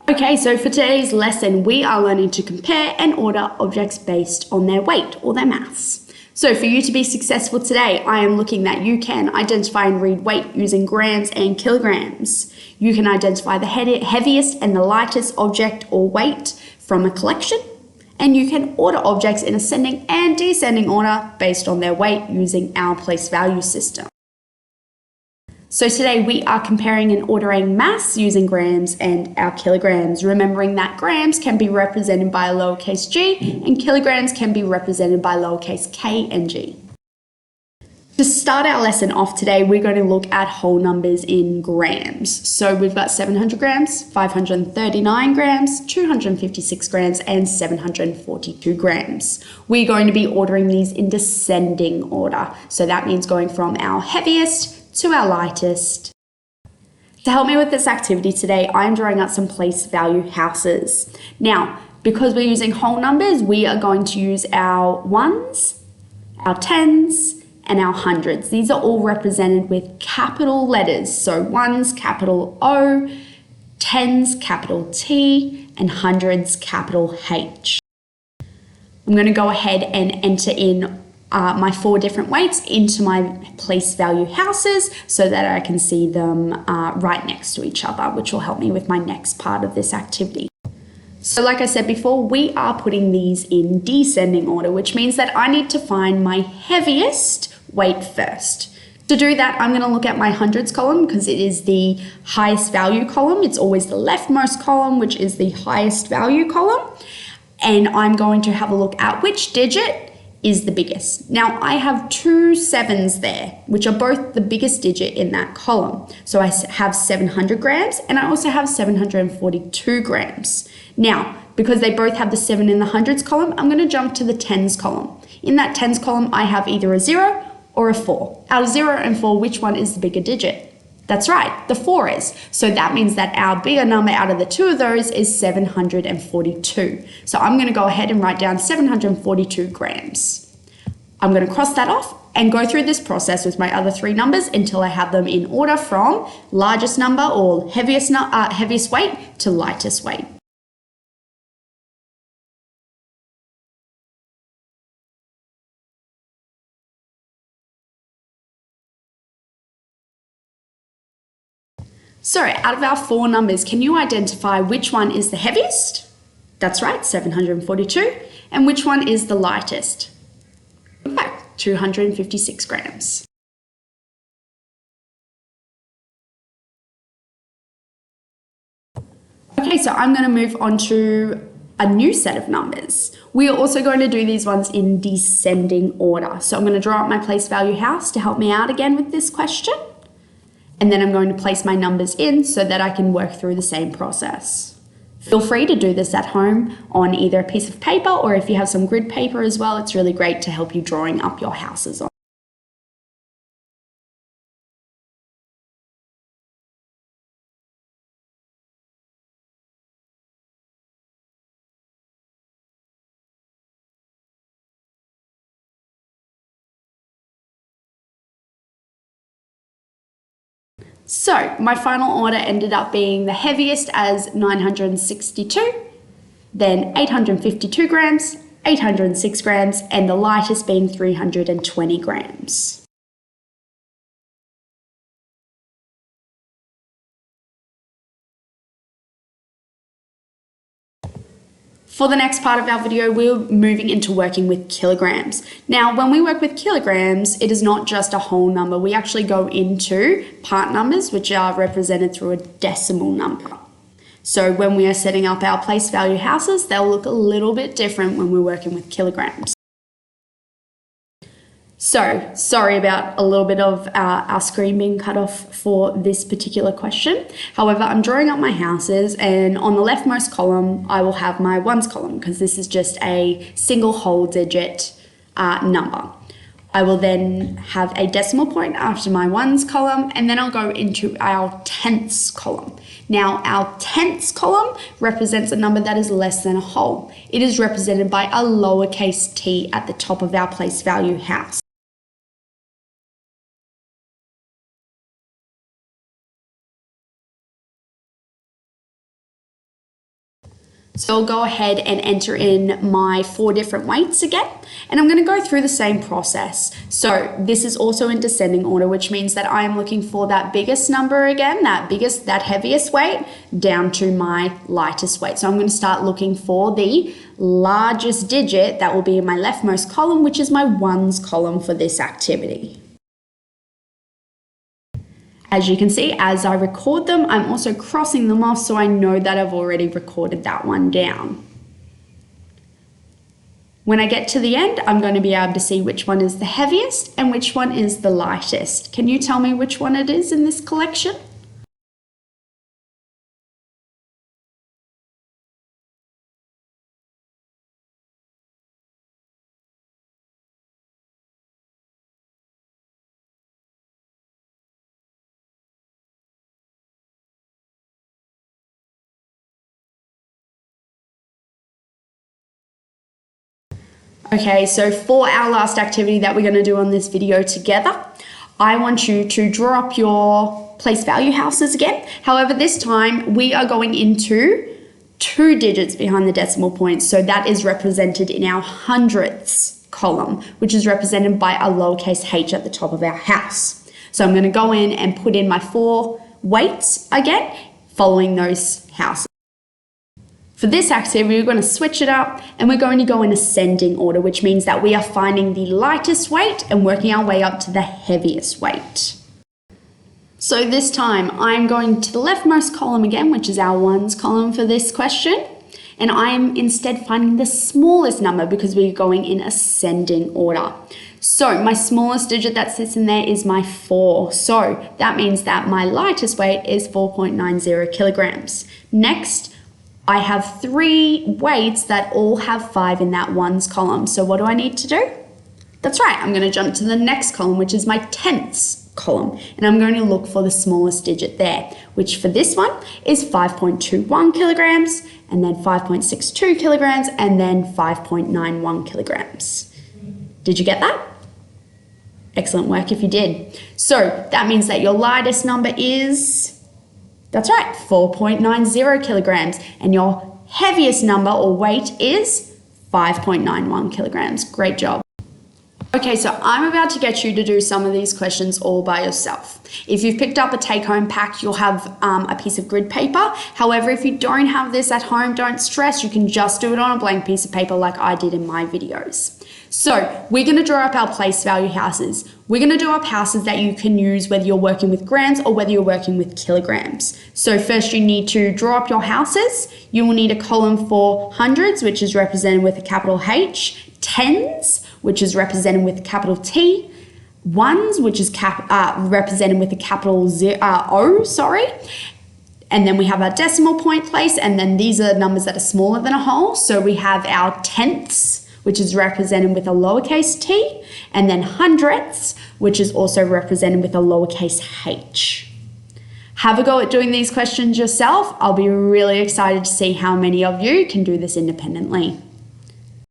Okay, so for today's lesson, we are learning to compare and order objects based on their weight or their mass. So for you to be successful today, I am looking that you can identify and read weight using grams and kilograms. You can identify the heaviest and the lightest object or weight from a collection. And you can order objects in ascending and descending order based on their weight using our place value system. So today we are comparing and ordering mass using grams and our kilograms, remembering that grams can be represented by a lowercase g and kilograms can be represented by lowercase k and g. To start our lesson off today, we're going to look at whole numbers in grams. So we've got 700 grams, 539 grams, 256 grams, and 742 grams. We're going to be ordering these in descending order. So that means going from our heaviest to our lightest. To help me with this activity today, I'm drawing out some place value houses. Now, because we're using whole numbers, we are going to use our ones, our tens, and our hundreds. These are all represented with capital letters. So ones, capital O, tens, capital T, and hundreds, capital H. I'm going to go ahead and enter in my 4 different weights into my place value houses so that I can see them right next to each other, which will help me with my next part of this activity. So like I said before, we are putting these in descending order, which means that I need to find my heaviest weight first. To do that, I'm going to look at my hundreds column because it is the highest value column. It's always the leftmost column, which is the highest value column. And I'm going to have a look at which digit is the biggest. Now I have 2 7s there, which are both the biggest digit in that column. So I have 700 grams and I also have 742 grams. Now, because they both have the 7 in the hundreds column, I'm going to jump to the tens column. In that tens column, I have either a 0 or a 4. Out of 0 and 4, which one is the bigger digit? That's right, the 4 is. So that means that our bigger number out of the 2 of those is 742. So I'm going to go ahead and write down 742 grams. I'm going to cross that off and go through this process with my other 3 numbers until I have them in order from largest number or heaviest weight to lightest weight. So out of our 4 numbers, can you identify which one is the heaviest? That's right, 742. And which one is the lightest? Okay, 256 grams. Okay, so I'm going to move on to a new set of numbers. We are also going to do these ones in descending order. So I'm going to draw up my place value house to help me out again with this question. And then I'm going to place my numbers in so that I can work through the same process. Feel free to do this at home on either a piece of paper or if you have some grid paper as well, it's really great to help you drawing up your houses on. So my final order ended up being the heaviest as 962, then 852 grams, 806 grams, and the lightest being 320 grams. For the next part of our video, we're moving into working with kilograms. Now, when we work with kilograms, it is not just a whole number. We actually go into part numbers, which are represented through a decimal number. So when we are setting up our place value houses, they'll look a little bit different when we're working with kilograms. So, sorry about a little bit of our screen being cut off for this particular question. However, I'm drawing up my houses and on the leftmost column, I will have my ones column because this is just a single whole digit number. I will then have a decimal point after my ones column and then I'll go into our tenths column. Now, our tenths column represents a number that is less than a whole. It is represented by a lowercase t at the top of our place value house. So I'll go ahead and enter in my 4 different weights again, and I'm going to go through the same process. So this is also in descending order, which means that I am looking for that biggest number again, that heaviest weight, down to my lightest weight. So I'm going to start looking for the largest digit that will be in my leftmost column, which is my ones column for this activity. As you can see, as I record them, I'm also crossing them off so I know that I've already recorded that one down. When I get to the end, I'm going to be able to see which one is the heaviest and which one is the lightest. Can you tell me which one it is in this collection? Okay, so for our last activity that we're going to do on this video together, I want you to draw up your place value houses again. However, this time we are going into 2 digits behind the decimal point. So that is represented in our hundredths column, which is represented by a lowercase h at the top of our house. So I'm going to go in and put in my 4 weights again, following those houses. For this activity, we're going to switch it up and we're going to go in ascending order, which means that we are finding the lightest weight and working our way up to the heaviest weight. So this time I'm going to the leftmost column again, which is our ones column for this question. And I'm instead finding the smallest number because we're going in ascending order. So my smallest digit that sits in there is my 4. So that means that my lightest weight is 4.90 kilograms. Next, I have 3 weights that all have 5 in that ones column. So what do I need to do? That's right, I'm going to jump to the next column, which is my tenths column. And I'm going to look for the smallest digit there, which for this one is 5.21 kilograms, and then 5.62 kilograms, and then 5.91 kilograms. Did you get that? Excellent work if you did. So that means that your lightest number is... That's right, 4.90 kilograms. And your heaviest number or weight is 5.91 kilograms. Great job. Okay, so I'm about to get you to do some of these questions all by yourself. If you've picked up a take-home pack, you'll have a piece of grid paper. However, if you don't have this at home, don't stress. You can just do it on a blank piece of paper like I did in my videos. So we're going to draw up our place value houses. We're going to draw up houses that you can use whether you're working with grams or whether you're working with kilograms. So first you need to draw up your houses. You will need a column for hundreds, which is represented with a capital H, tens, which is represented with a capital T, ones, which is represented with a capital O, and then we have our decimal point place, and then these are numbers that are smaller than a whole. So we have our tenths, which is represented with a lowercase t, and then hundredths, which is also represented with a lowercase h. Have a go at doing these questions yourself. I'll be really excited to see how many of you can do this independently.